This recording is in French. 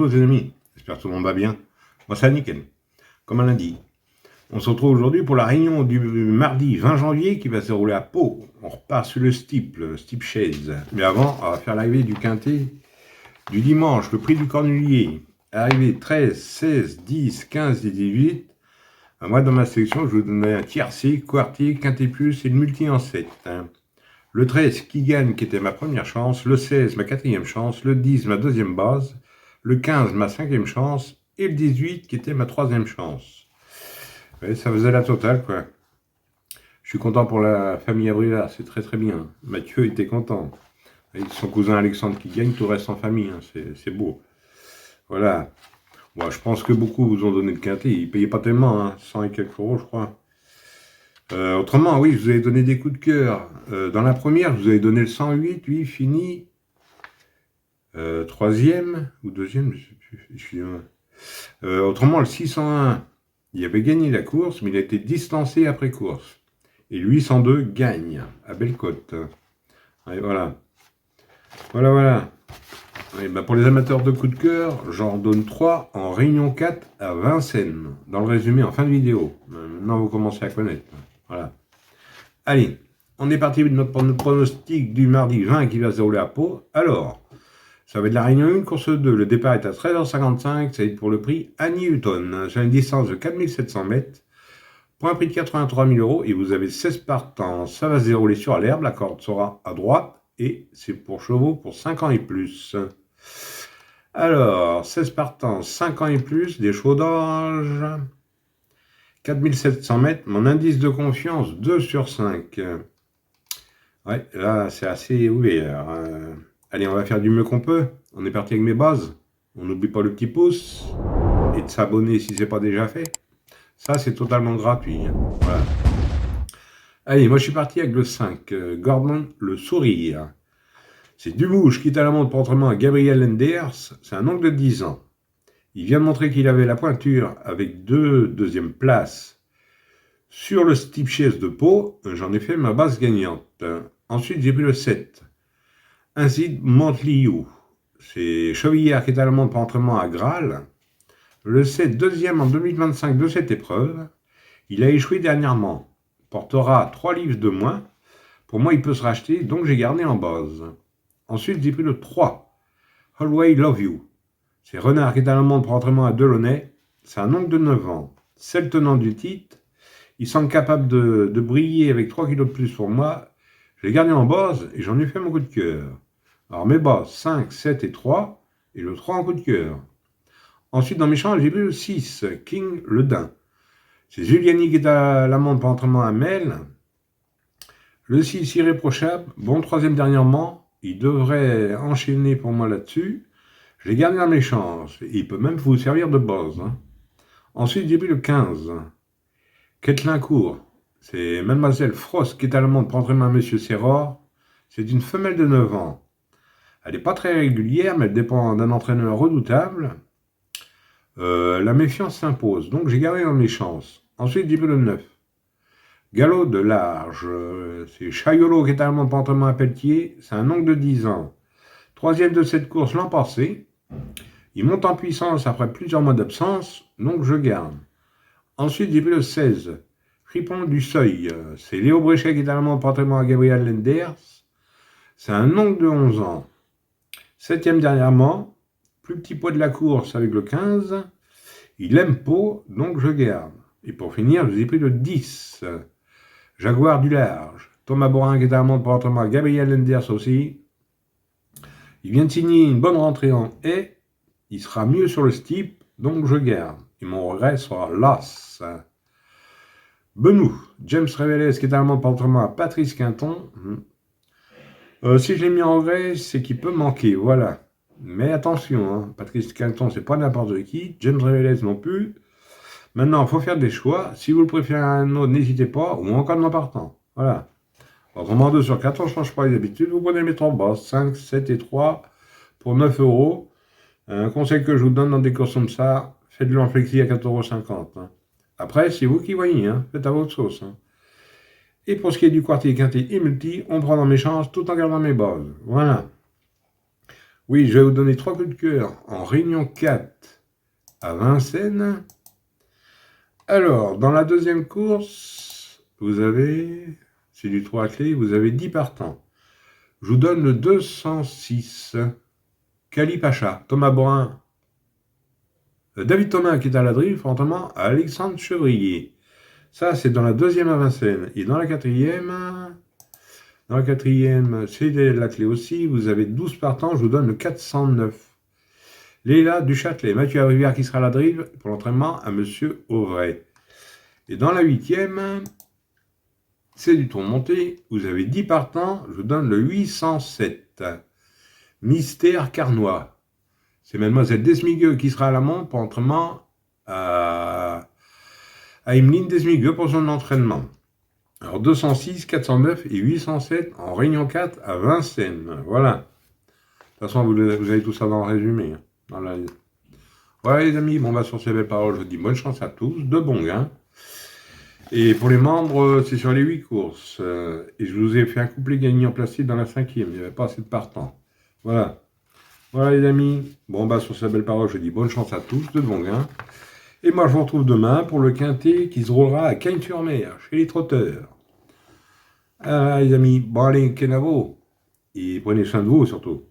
tous les amis, j'espère que tout le monde va bien. Moi c'est nickel, comme un lundi. On se retrouve aujourd'hui pour la réunion du mardi 20 janvier qui va se dérouler à Pau. On repart sur le Steep Chaise. Mais avant, on va faire l'arrivée du quintet du dimanche, le prix du Cornulier. Arrivée 13, 16, 10, 15 et 18. Moi dans ma sélection, je vous donnais un tiercé, quartier, quintet plus et le multi en 7. Le 13 qui gagne, qui était ma première chance, le 16 ma quatrième chance, le 10 ma deuxième base, le 15 ma cinquième chance, et le 18 qui était ma troisième chance. Ouais, ça faisait la totale, quoi. Je suis content pour la famille Abrila, c'est très très bien. Mathieu était content. Et son cousin Alexandre qui gagne, tout reste en famille, hein. C'est beau. Voilà. Bon, je pense que beaucoup vous ont donné le quintet, ils ne payaient pas tellement, hein, 100 et quelques euros, je crois. Autrement, oui, je vous avais donné des coups de cœur. Dans la première, je vous avais donné le 108, lui, fini. Troisième ou deuxième, je ne sais plus. Excusez-moi. Autrement, le 601, il avait gagné la course, mais il a été distancé après course. Et le 802 gagne à Bellecote. Et voilà. Voilà. Et ben pour les amateurs de coups de cœur, j'en donne 3 en Réunion 4 à Vincennes, dans le résumé en fin de vidéo. Maintenant, vous commencez à connaître. Voilà. Allez, on est parti pour notre pronostic du mardi 20 qui va se dérouler à Pau. Alors, ça va être la Réunion 1, course 2. Le départ est à 13h55. Ça va être pour le prix Annie Hutton. J'ai une distance de 4700 mètres. Pour un prix de 83 000 euros. Et vous avez 16 partants. Ça va se dérouler sur l'herbe. La corde sera à droite. Et c'est pour chevaux pour 5 ans et plus. Alors, 16 partants, 5 ans et plus, des chevaux d'âge. 4700 mètres. Mon indice de confiance, 2 sur 5. Ouais, là, c'est assez ouvert. Allez, on va faire du mieux qu'on peut. On est parti avec mes bases. On n'oublie pas le petit pouce. Et de s'abonner si ce n'est pas déjà fait. Ça, c'est totalement gratuit. Voilà. Allez, moi, je suis parti avec le 5. Gordon, le sourire. C'est Dubouche qui est à la montre pour entraînement à Gabriel Lenders. C'est un oncle de 10 ans. Il vient de montrer qu'il avait la pointure avec 2 deuxièmes places sur le Steep Chaise de Pau. J'en ai fait ma base gagnante. Ensuite, j'ai pris le 7. Ainsi, Montliou. C'est Chevillard qui est à la montre pour entraînement à Graal. Le 7, deuxième en 2025 de cette épreuve. Il a échoué dernièrement. Portera 3 livres de moins. Pour moi, il peut se racheter, donc j'ai gardé en base. Ensuite, j'ai pris le 3. Always Love You. C'est Renard qui est à la montre pour entraînement à Delaunay. C'est un oncle de 9 ans. C'est le tenant du titre. Il semble capable de briller avec 3 kilos de plus pour moi. Je l'ai gardé en base et j'en ai fait mon coup de cœur. Alors mes bases, 5, 7 et 3. Et le 3 en coup de cœur. Ensuite, dans mes chances, j'ai pris le 6. King le Dain. C'est Giuliani qui est à la montre pour entraînement à Mel. Le 6 irréprochable. Bon, troisième dernièrement. Il devrait enchaîner pour moi là-dessus. Je l'ai gardé dans mes chances. Il peut même vous servir de base. Ensuite, j'ai pris le 15. Quetlincourt. C'est Mademoiselle Frost qui est à la montre pour entraînement à Monsieur Serror. C'est une femelle de 9 ans. Elle n'est pas très régulière, mais elle dépend d'un entraîneur redoutable. La méfiance s'impose. Donc, j'ai gardé dans mes chances. Ensuite, j'ai pris le 9. Galop de large, c'est Chaiolo qui est à la montre pour entraînement à Pelletier. C'est un oncle de 10 ans. Troisième de cette course l'an passé. Il monte en puissance après plusieurs mois d'absence, donc je garde. Ensuite, j'ai pris le 16. Fripon du Seuil. C'est Léo Bréchet qui est à la montre pour entraînement à Gabriel Lenders. C'est un oncle de 11 ans. Septième dernièrement. Plus petit poids de la course avec le 15. Il aime Pau, donc je garde. Et pour finir, je vous ai pris le 10. Jaguar du large. Thomas Borin qui est à la montre pour entraînement à Gabriel Lenders aussi. Il vient de signer une bonne rentrée en haie. Il sera mieux sur le steep, donc je garde. Et mon regret sera Las. Benou. James Reveles qui est à la montre pour entraînement à Patrice Quinton. Si je l'ai mis en regret, c'est qu'il peut manquer, voilà. Mais attention, hein, Patrice Quinton, c'est pas n'importe qui. James Reveles non plus. Maintenant, il faut faire des choix. Si vous le préférez à un autre, n'hésitez pas, ou encore en partant. Voilà. Autrement, 2 sur 4, on ne change pas les habitudes. Vous prenez mes 3 bases, 5, 7 et 3 pour 9 euros. Un conseil que je vous donne dans des courses comme ça, faites-le en flexi à 4,50 €. Après, c'est vous qui voyez, hein. Faites à votre sauce. Et pour ce qui est du quartier quintet et multi, on prend dans mes chances tout en gardant mes bases. Voilà. Oui, je vais vous donner 3 coups de cœur en Réunion 4 à Vincennes. Alors, dans la deuxième course, vous avez, c'est du 3 à clé, vous avez 10 partants. Je vous donne le 206, Kali Pacha, Thomas Borin, David Thomas qui est à la drift, frontalement à Alexandre Chevrier. Ça, c'est dans la deuxième à Vincennes. Et dans la quatrième, c'est la clé aussi, vous avez 12 partants, je vous donne le 409. Léla Duchâtelet, Mathieu Rivière qui sera à la drive pour l'entraînement à Monsieur Auvray. Et dans la huitième, c'est du tour monté, vous avez 10 partants, je vous donne le 807. Mystère Carnois. C'est mademoiselle Desmigueux qui sera à la montre pour l'entraînement à Emeline Desmigueux pour son entraînement. Alors 206, 409 et 807 en Réunion 4 à Vincennes. Voilà. De toute façon, vous avez tout ça dans le résumé. Dans la... Voilà les amis, bon bah sur ces belles paroles, je vous dis bonne chance à tous, de bons gains. Et pour les membres, c'est sur les 8 courses. Et je vous ai fait un couplet gagné en plastique dans la 5e, il n'y avait pas assez de partants. Voilà. Voilà les amis, bon bah sur ces belles paroles, je vous dis bonne chance à tous, de bons gains. Et moi je vous retrouve demain pour le quintet qui se roulera à Cagnes-sur-Mer, chez les trotteurs. Ah les amis, bon allez, Kenavo, et prenez soin de vous surtout.